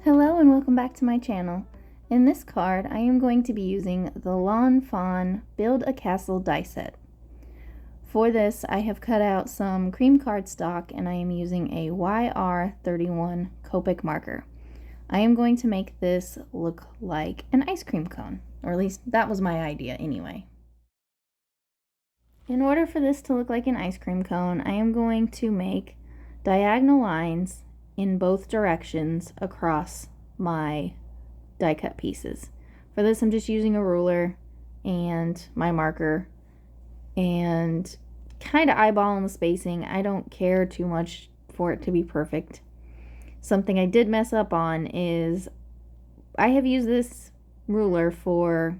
Hello and welcome back to my channel. In this card, I am going to be using the Lawn Fawn Build a Castle die set. For this, I have cut out some cream cardstock and I am using a YR31 Copic marker. I am going to make this look like an ice cream cone, or at least that was my idea anyway. In order for this to look like an ice cream cone, I am going to make diagonal lines in both directions across my die cut pieces. For this, I'm just using a ruler and my marker and kind of eyeballing the spacing. I don't care too much for it to be perfect. Something I did mess up on is I have used this ruler for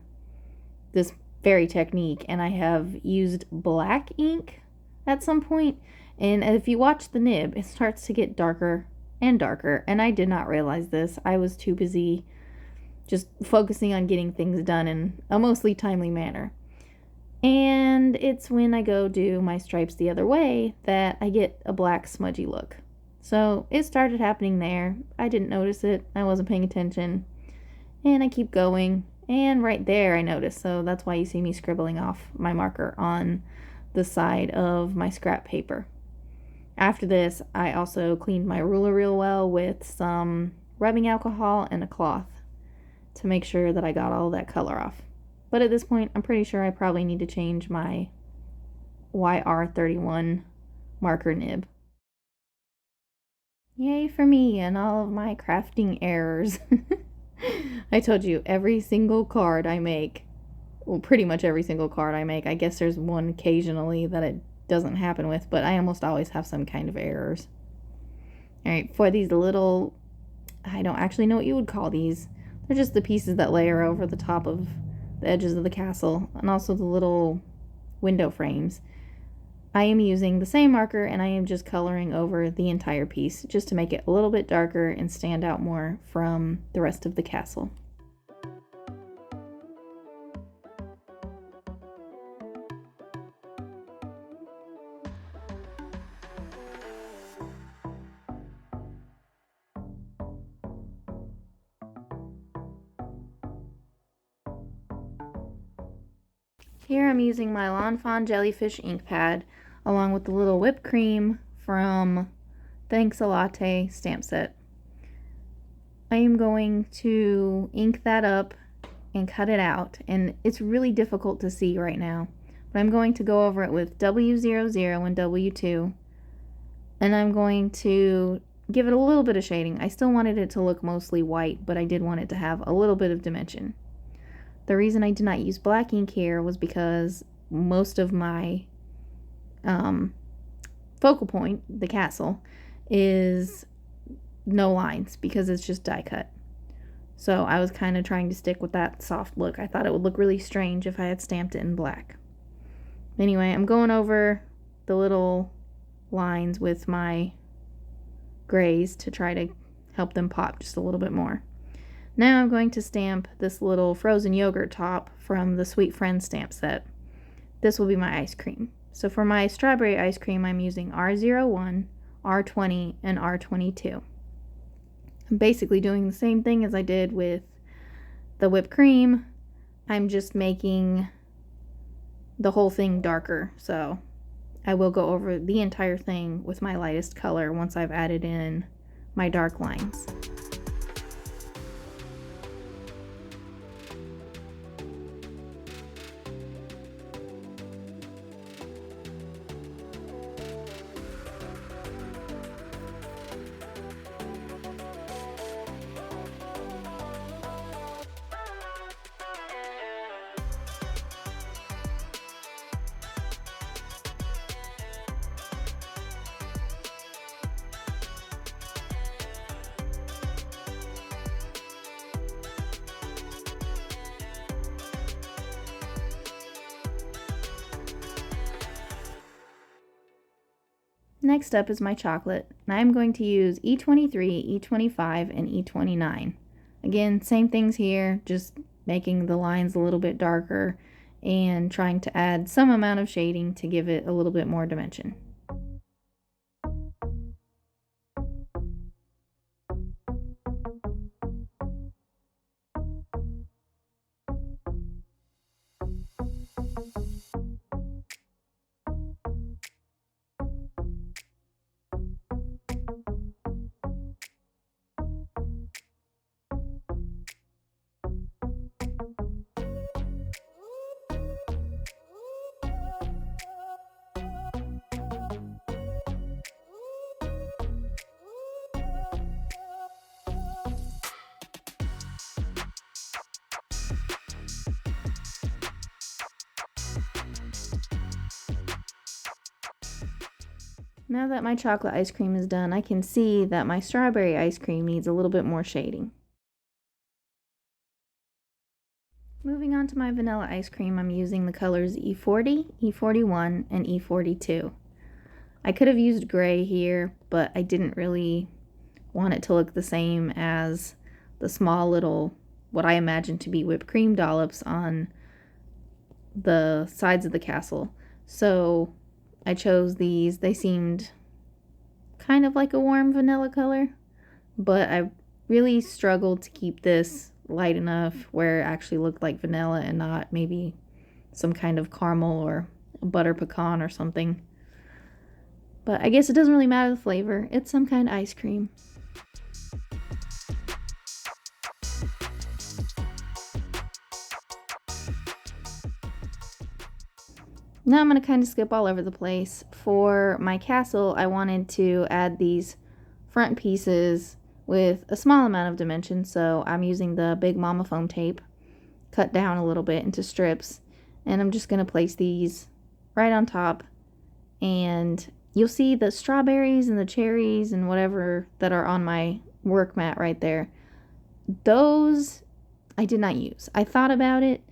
this very technique, and I have used black ink at some point, and if you watch the nib, it starts to get darker and darker, and I did not realize this. I was too busy just focusing on getting things done in a mostly timely manner. And it's when I go do my stripes the other way that I get a black smudgy look. So it started happening there. I didn't notice it. I wasn't paying attention. And I keep going. And right there I noticed. So that's why you see me scribbling off my marker on the side of my scrap paper. After this, I also cleaned my ruler real well with some rubbing alcohol and a cloth to make sure that I got all that color off. But at this point, I'm pretty sure I probably need to change my YR31 marker nib. Yay for me and all of my crafting errors. I told you, every single card I make, well, pretty much every single card I make, I guess there's one occasionally that it doesn't happen with, but I almost always have some kind of errors. Alright, for these little, I don't actually know what you would call these. They're just the pieces that layer over the top of the edges of the castle, and also the little window frames. I am using the same marker, and I am just coloring over the entire piece just to make it a little bit darker and stand out more from the rest of the castle. Here I'm using my Lawn Fawn Jellyfish ink pad along with the little whipped cream from Thanks a Latte stamp set. I am going to ink that up and cut it out, and it's really difficult to see right now, but I'm going to go over it with W00 and W2, and I'm going to give it a little bit of shading. I still wanted it to look mostly white, but I did want it to have a little bit of dimension. The reason I did not use black ink here was because most of my focal point, the castle, is no lines because it's just die cut. So I was kind of trying to stick with that soft look. I thought it would look really strange if I had stamped it in black. Anyway, I'm going over the little lines with my grays to try to help them pop just a little bit more. Now I'm going to stamp this little frozen yogurt top from the Sweet Friends stamp set. This will be my ice cream. So for my strawberry ice cream, I'm using R01, R20, and R22. I'm basically doing the same thing as I did with the whipped cream. I'm just making the whole thing darker. So I will go over the entire thing with my lightest color once I've added in my dark lines. Next up is my chocolate, and I'm going to use E23, E25, and E29. Again, same things here, just making the lines a little bit darker and trying to add some amount of shading to give it a little bit more dimension. Now that my chocolate ice cream is done, I can see that my strawberry ice cream needs a little bit more shading. Moving on to my vanilla ice cream, I'm using the colors E40, E41, and E42. I could have used gray here, but I didn't really want it to look the same as the small little, what I imagine to be whipped cream dollops on the sides of the castle. So I chose these. They seemed kind of like a warm vanilla color, but I really struggled to keep this light enough where it actually looked like vanilla and not maybe some kind of caramel or butter pecan or something. But I guess it doesn't really matter the flavor. It's some kind of ice cream. Now I'm going to kind of skip all over the place. For my castle, I wanted to add these front pieces with a small amount of dimension, so I'm using the Big Mama foam tape, cut down a little bit into strips, and I'm just going to place these right on top, and you'll see the strawberries and the cherries and whatever that are on my work mat right there. Those I did not use. I thought about it.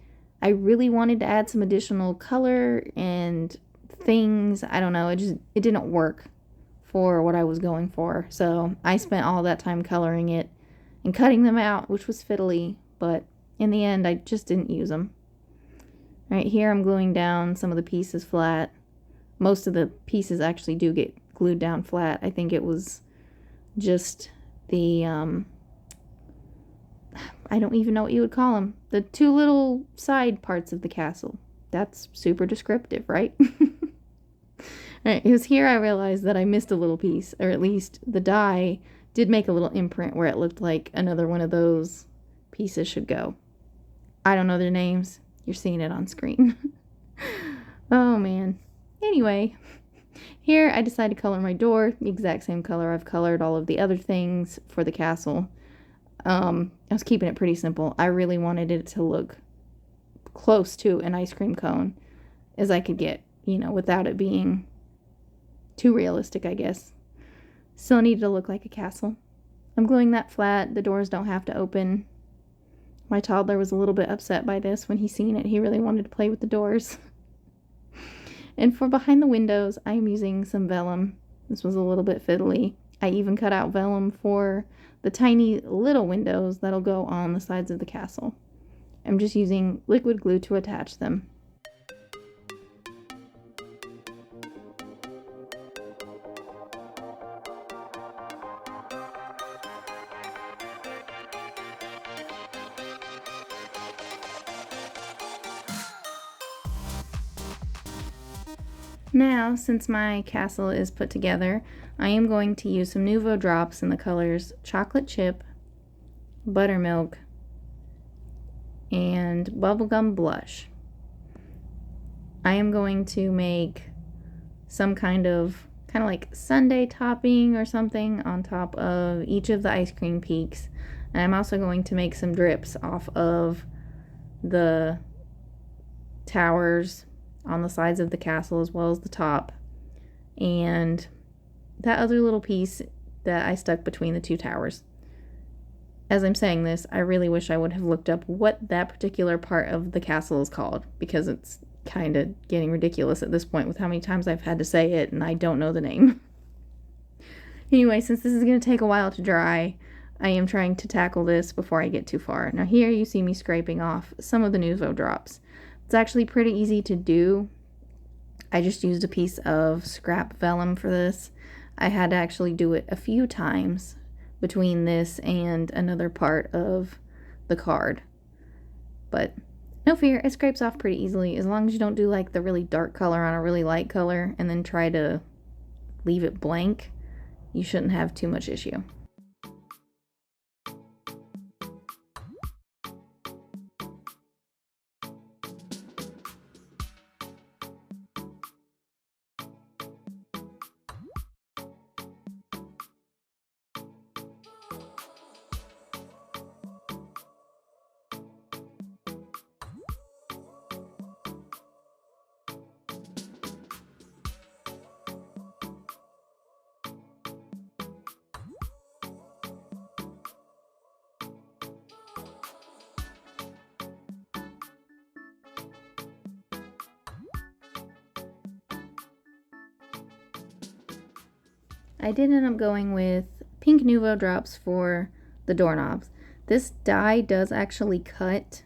I really wanted to add some additional color and things. I don't know. It didn't work for what I was going for. So I spent all that time coloring it and cutting them out, which was fiddly, but in the end, I just didn't use them. Right here, I'm gluing down some of the pieces flat. Most of the pieces actually do get glued down flat. I think it was just the, I don't even know what you would call them. The two little side parts of the castle. That's super descriptive, right? Alright, it was here I realized that I missed a little piece, or at least the die did make a little imprint where it looked like another one of those pieces should go. I don't know their names. You're seeing it on screen. Oh man. Anyway, here I decided to color my door the exact same color I've colored all of the other things for the castle. I was keeping it pretty simple. I really wanted it to look close to an ice cream cone as I could get, without it being too realistic, I guess. Still needed to look like a castle. I'm gluing that flat. The doors don't have to open. My toddler was a little bit upset by this when he seen it. He really wanted to play with the doors. And for behind the windows, I am using some vellum. This was a little bit fiddly. I even cut out vellum for the tiny little windows that'll go on the sides of the castle. I'm just using liquid glue to attach them. Now, since my castle is put together, I am going to use some NUVO drops in the colors Chocolate Chip, Buttermilk, and Bubblegum Blush. I am going to make some kind of like sundae topping or something on top of each of the ice cream peaks. And I'm also going to make some drips off of the towers on the sides of the castle as well as the top, and that other little piece that I stuck between the two towers. As I'm saying this, I really wish I would have looked up what that particular part of the castle is called, because it's kind of getting ridiculous at this point with how many times I've had to say it and I don't know the name. Anyway, since this is going to take a while to dry, I am trying to tackle this before I get too far. Now here you see me scraping off some of the NUVO drops. It's actually pretty easy to do. I just used a piece of scrap vellum for this. I had to actually do it a few times between this and another part of the card. But no fear, it scrapes off pretty easily as long as you don't do like the really dark color on a really light color and then try to leave it blank. You shouldn't have too much issue. I did end up going with pink NUVO drops for the doorknobs. This die does actually cut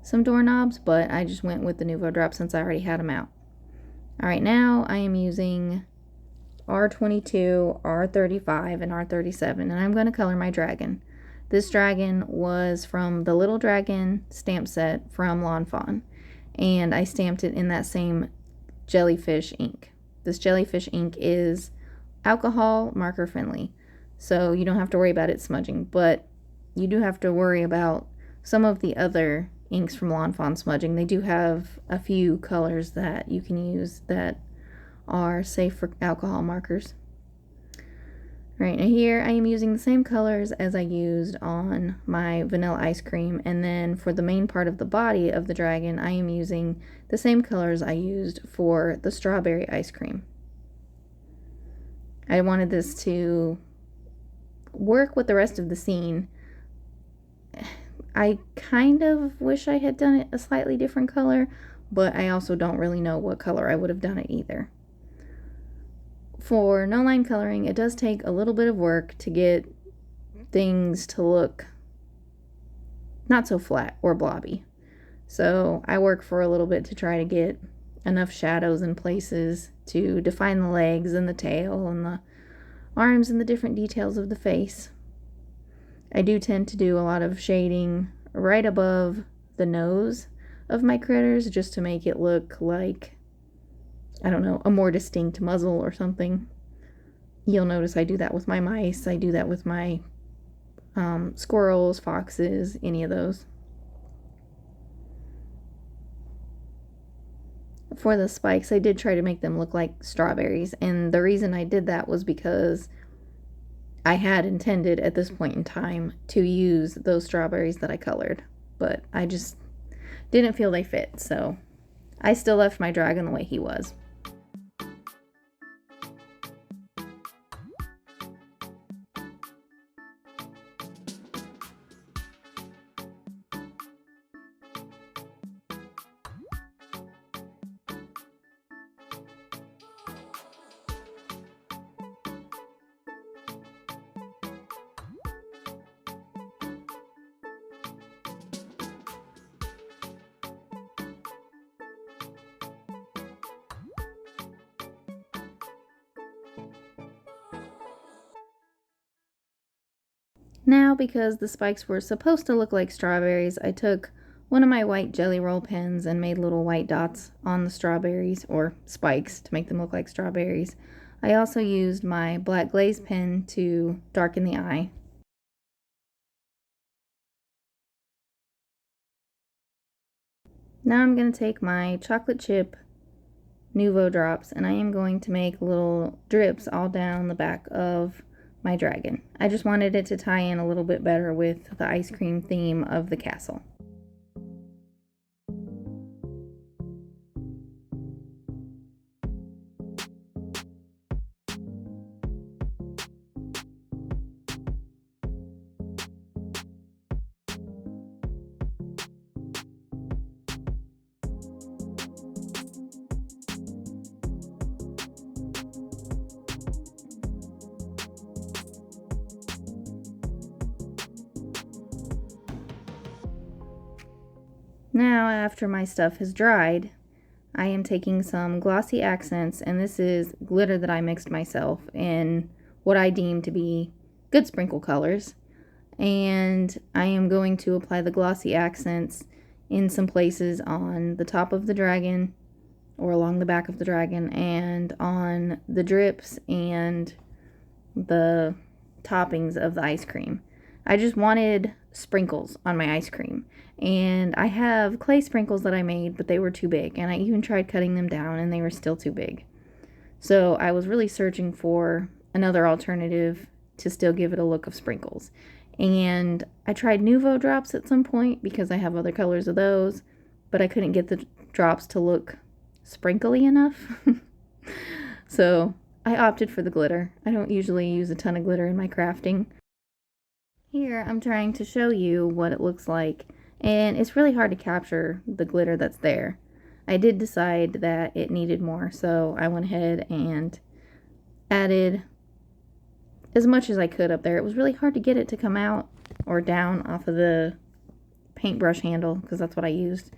some doorknobs, but I just went with the NUVO drops since I already had them out. Alright, now I am using R22, R35, and R37, and I'm going to color my dragon. This dragon was from the Little Dragon stamp set from Lawn Fawn, and I stamped it in that same jellyfish ink. This jellyfish ink is alcohol marker friendly, so you don't have to worry about it smudging, but you do have to worry about some of the other inks from Lawn Fawn smudging. They do have a few colors that you can use that are safe for alcohol markers. Right, now here I am using the same colors as I used on my vanilla ice cream, and then for the main part of the body of the dragon I am using the same colors I used for the strawberry ice cream. I wanted this to work with the rest of the scene. I kind of wish I had done it a slightly different color, but I also don't really know what color I would have done it either. For no line coloring, it does take a little bit of work to get things to look not so flat or blobby. So I work for a little bit to try to get enough shadows in places to define the legs and the tail and the arms and the different details of the face. I do tend to do a lot of shading right above the nose of my critters just to make it look like, I don't know, a more distinct muzzle or something. You'll notice I do that with my mice. I do that with my squirrels, foxes, any of those. For the spikes, I did try to make them look like strawberries, and the reason I did that was because I had intended at this point in time to use those strawberries that I colored, but I just didn't feel they fit, so I still left my dragon the way he was. Now, because the spikes were supposed to look like strawberries, I took one of my white jelly roll pens and made little white dots on the strawberries, or spikes, to make them look like strawberries. I also used my black glaze pen to darken the eye. Now I'm going to take my chocolate chip NUVO drops and I am going to make little drips all down the back of my dragon. I just wanted it to tie in a little bit better with the ice cream theme of the castle. Now, after my stuff has dried, I am taking some glossy accents, and this is glitter that I mixed myself in what I deem to be good sprinkle colors. And I am going to apply the glossy accents in some places on the top of the dragon, or along the back of the dragon, and on the drips and the toppings of the ice cream. I just wanted sprinkles on my ice cream, and I have clay sprinkles that I made, but they were too big, and I even tried cutting them down and they were still too big. So I was really searching for another alternative to still give it a look of sprinkles, and I tried NUVO drops at some point because I have other colors of those, but I couldn't get the drops to look sprinkly enough. So I opted for the glitter. I don't usually use a ton of glitter in my crafting. Here I'm trying to show you what it looks like, and it's really hard to capture the glitter that's there. I did decide that it needed more, so I went ahead and added as much as I could up there. It was really hard to get it to come out or down off of the paintbrush handle, because that's what I used.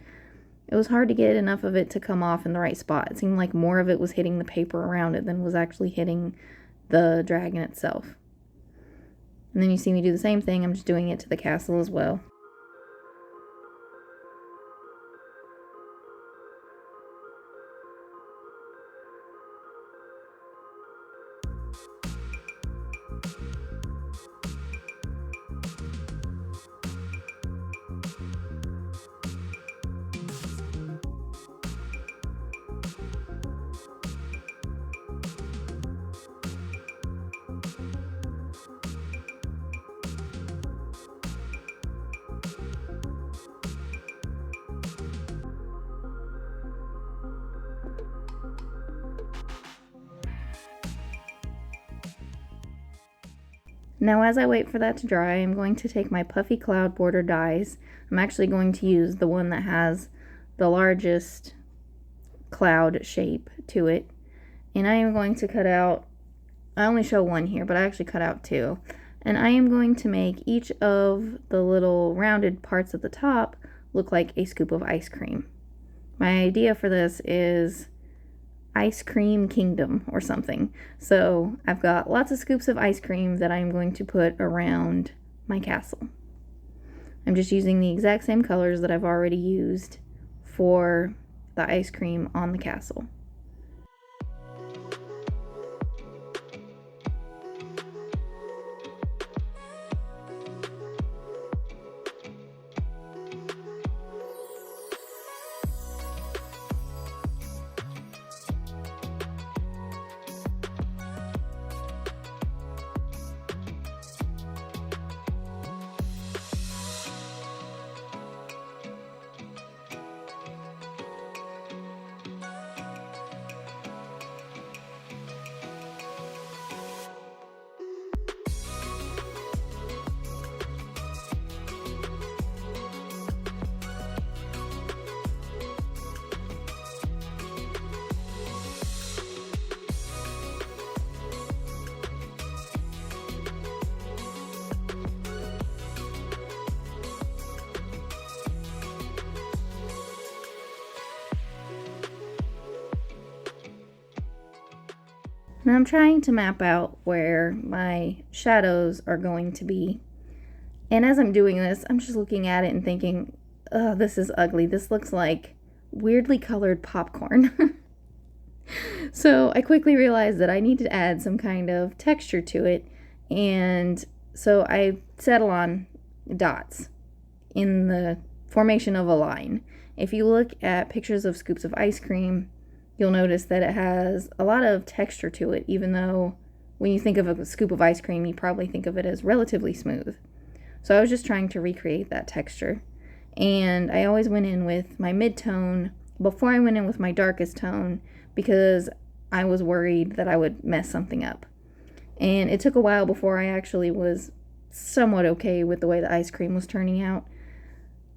It was hard to get enough of it to come off in the right spot. It seemed like more of it was hitting the paper around it than was actually hitting the dragon itself. And then you see me do the same thing. I'm just doing it to the castle as well. Now as I wait for that to dry, I'm going to take my puffy cloud border dies. I'm actually going to use the one that has the largest cloud shape to it. And I am going to cut out, I only show one here, but I actually cut out two. And I am going to make each of the little rounded parts at the top look like a scoop of ice cream. My idea for this is Ice Cream Kingdom or something. So I've got lots of scoops of ice cream that I'm going to put around my castle. I'm just using the exact same colors that I've already used for the ice cream on the castle. Now I'm trying to map out where my shadows are going to be. And as I'm doing this, I'm just looking at it and thinking, oh, this is ugly. This looks like weirdly colored popcorn. So I quickly realized that I need to add some kind of texture to it. And so I settle on dots in the formation of a line. If you look at pictures of scoops of ice cream, you'll notice that it has a lot of texture to it, even though when you think of a scoop of ice cream, you probably think of it as relatively smooth. So I was just trying to recreate that texture. And I always went in with my mid-tone before I went in with my darkest tone, because I was worried that I would mess something up. And it took a while before I actually was somewhat okay with the way the ice cream was turning out.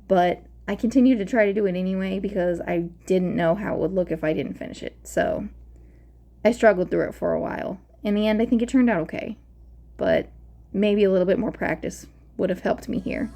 But I continued to try to do it anyway because I didn't know how it would look if I didn't finish it. So I struggled through it for a while. In the end, I think it turned out okay. But maybe a little bit more practice would have helped me here.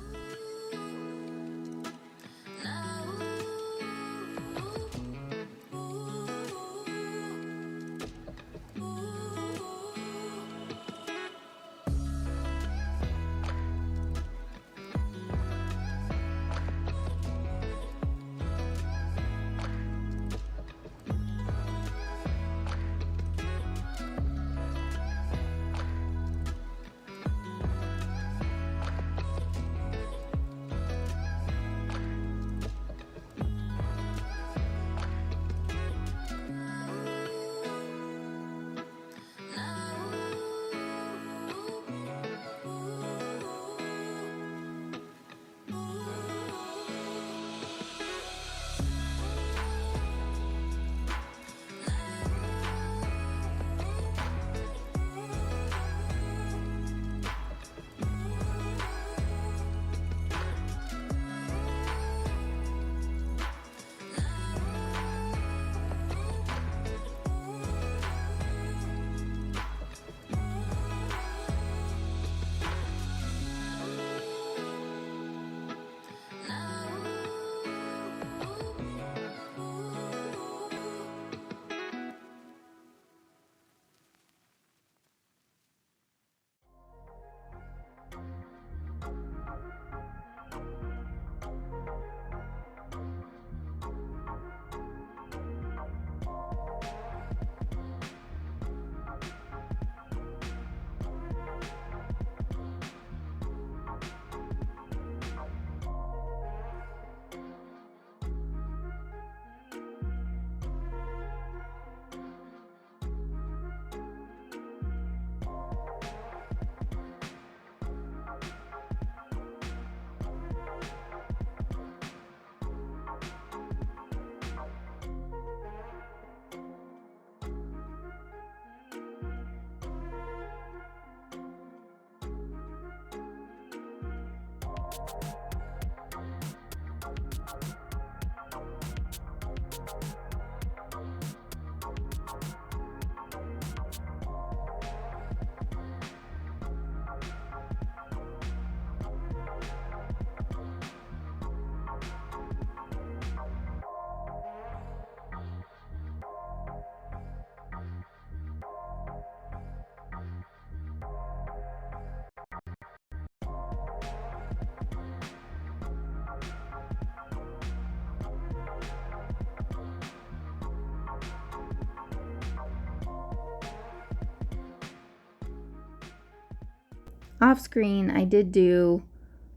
Off screen, I did do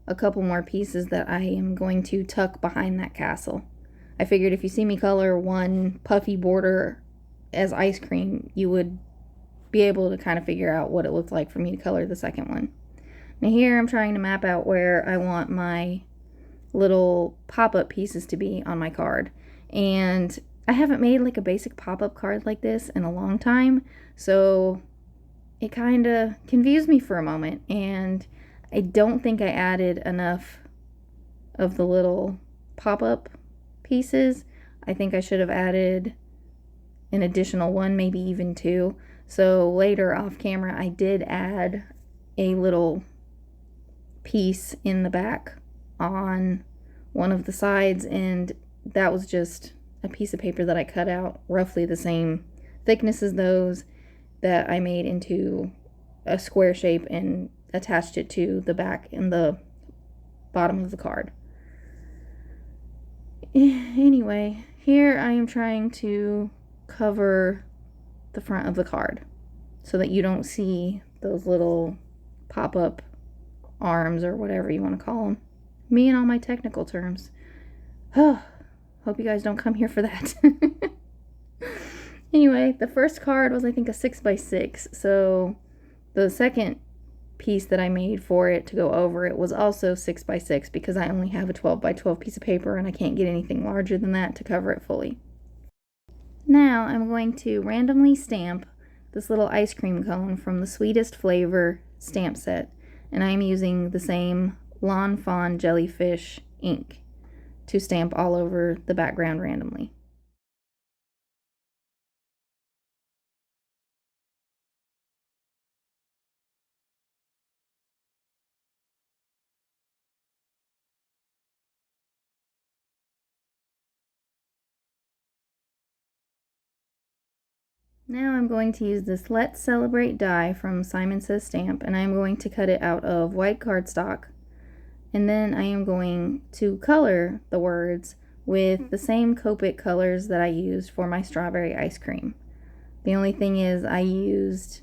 a couple more pieces that I am going to tuck behind that castle. I figured if you see me color one puffy border as ice cream, you would be able to kind of figure out what it looked like for me to color the second one. Now here I'm trying to map out where I want my little pop-up pieces to be on my card. And I haven't made like a basic pop-up card like this in a long time, so it kind of confused me for a moment, and I don't think I added enough of the little pop-up pieces. I think I should have added an additional one, maybe even two. So later off camera, I did add a little piece in the back on one of the sides, and that was just a piece of paper that I cut out roughly the same thickness as those, that I made into a square shape and attached it to the back and the bottom of the card. Anyway, here I am trying to cover the front of the card so that you don't see those little pop-up arms or whatever you want to call them. Me and all my technical terms. Hope you guys don't come here for that. Anyway, the first card was, I think, a 6x6, so the second piece that I made for it to go over it was also 6x6 because I only have a 12x12 piece of paper and I can't get anything larger than that to cover it fully. Now I'm going to randomly stamp this little ice cream cone from the Sweetest Flavor stamp set, and I'm using the same Lawn Fawn jellyfish ink to stamp all over the background randomly. Now I'm going to use this Let's Celebrate die from Simon Says Stamp, and I'm going to cut it out of white cardstock, and then I am going to color the words with the same Copic colors that I used for my strawberry ice cream. The only thing is I used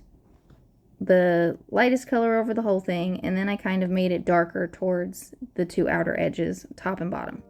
the lightest color over the whole thing, and then I kind of made it darker towards the two outer edges, top and bottom.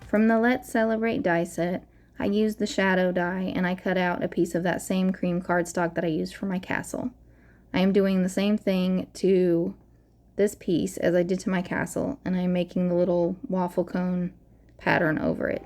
From the Let's Celebrate die set, I used the shadow die and I cut out a piece of that same cream cardstock that I used for my castle. I am doing the same thing to this piece as I did to my castle, and I'm making the little waffle cone pattern over it.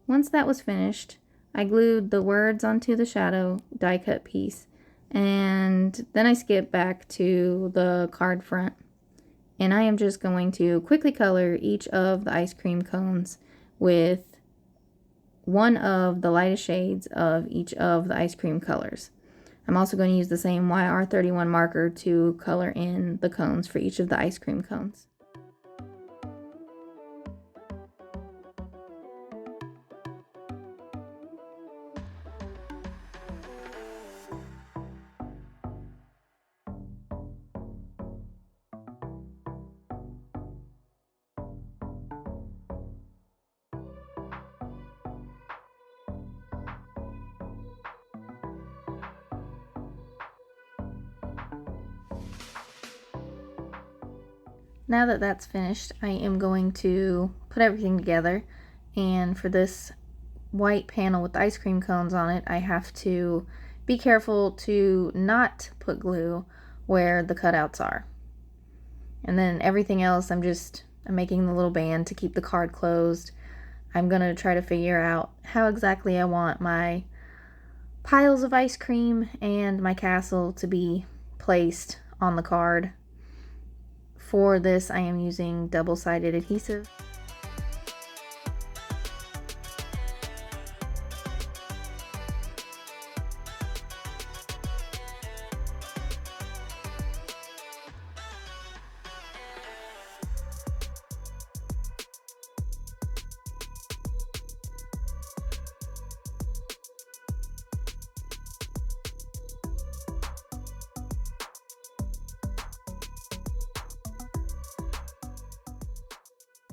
Once that was finished, I glued the words onto the shadow die cut piece, and then I skipped back to the card front. And I am just going to quickly color each of the ice cream cones with one of the lightest shades of each of the ice cream colors. I'm also going to use the same YR31 marker to color in the cones for each of the ice cream cones. Now that that's finished, I am going to put everything together, and for this white panel with the ice cream cones on it, I have to be careful to not put glue where the cutouts are. And then everything else, I'm making the little band to keep the card closed. I'm gonna try to figure out how exactly I want my piles of ice cream and my castle to be placed on the card. For this, I am using double-sided adhesive.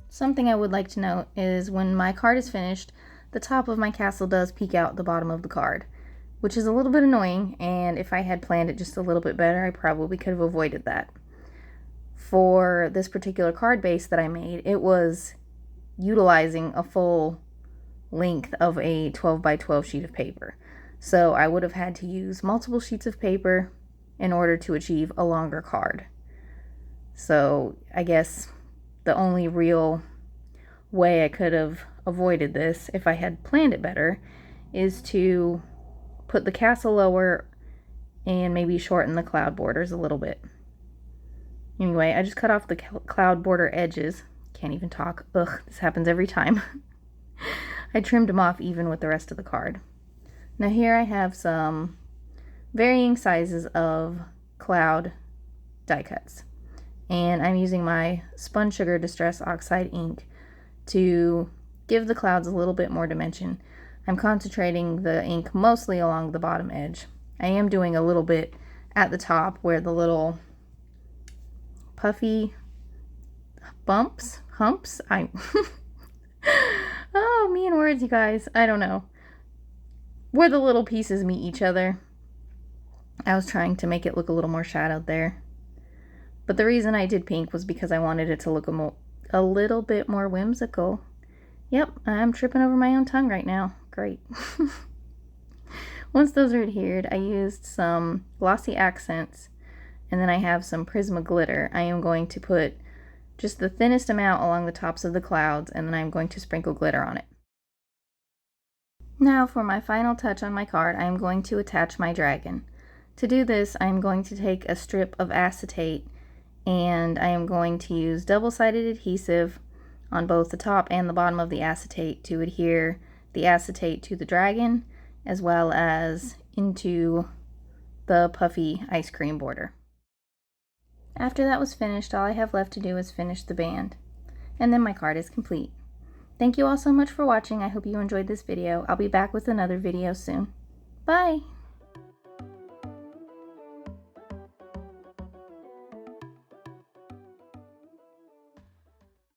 Something I would like to note is when my card is finished, the top of my castle does peek out the bottom of the card, which is a little bit annoying, and if I had planned it just a little bit better, I probably could have avoided that. For this particular card base that I made, it was utilizing a full length of a 12 by 12 sheet of paper. So I would have had to use multiple sheets of paper in order to achieve a longer card. So I guess the only real way I could have avoided this, if I had planned it better, is to put the castle lower and maybe shorten the cloud borders a little bit. Anyway, I just cut off the cloud border edges. Can't even talk. Ugh, this happens every time. I trimmed them off even with the rest of the card. Now here I have some varying sizes of cloud die cuts. And I'm using my Spun Sugar Distress Oxide ink to give the clouds a little bit more dimension. I'm concentrating the ink mostly along the bottom edge. I am doing a little bit at the top where the little puffy humps, oh, me and words, you guys, I don't know. Where the little pieces meet each other. I was trying to make it look a little more shadowed there. But the reason I did pink was because I wanted it to look a little bit more whimsical. Yep, I'm tripping over my own tongue right now. Great. Once those are adhered, I used some glossy accents, and then I have some Prisma glitter. I am going to put just the thinnest amount along the tops of the clouds, and then I'm going to sprinkle glitter on it. Now for my final touch on my card, I am going to attach my dragon. To do this, I'm going to take a strip of acetate, and I am going to use double-sided adhesive on both the top and the bottom of the acetate to adhere the acetate to the dragon as well as into the puffy ice cream border. After that was finished, all I have left to do is finish the band, and then my card is complete. Thank you all so much for watching. I hope you enjoyed this video. I'll be back with another video soon. Bye!